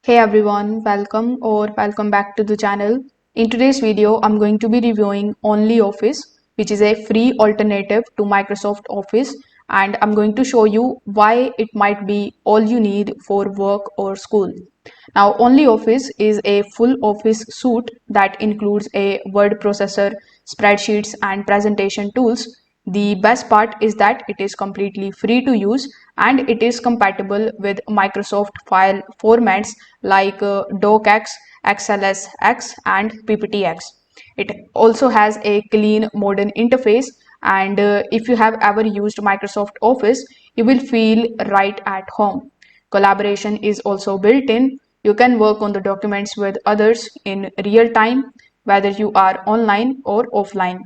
Hey everyone, welcome back to the channel. In today's video, I'm going to be reviewing OnlyOffice, which is a free alternative to Microsoft Office, and I'm going to show you why it might be all you need for work or school. Now, OnlyOffice is a full office suite that includes a word processor, spreadsheets, and presentation tools. The best part is that it is completely free to use and it is compatible with Microsoft file formats like docx, xlsx, and pptx. It also has a clean modern interface, and if you have ever used Microsoft Office, you will feel right at home. Collaboration is also built in. You can work on the documents with others in real time, whether you are online or offline.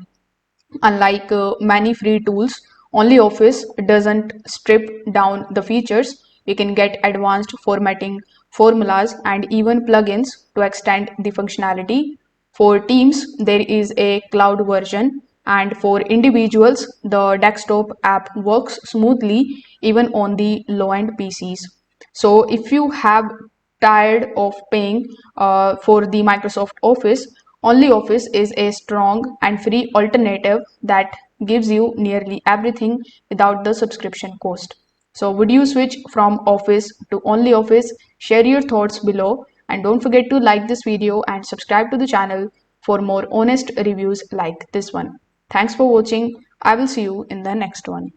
Unlike many free tools, OnlyOffice doesn't strip down the features. You can get advanced formatting, formulas, and even plugins to extend the functionality. For teams, there is a cloud version, and for individuals, the desktop app works smoothly even on the low-end PCs. So if you have tired of paying for the Microsoft Office, OnlyOffice is a strong and free alternative that gives you nearly everything without the subscription cost. So would you switch from Office to OnlyOffice? Share your thoughts below and don't forget to like this video and subscribe to the channel for more honest reviews like this one. Thanks for watching. I will see you in the next one.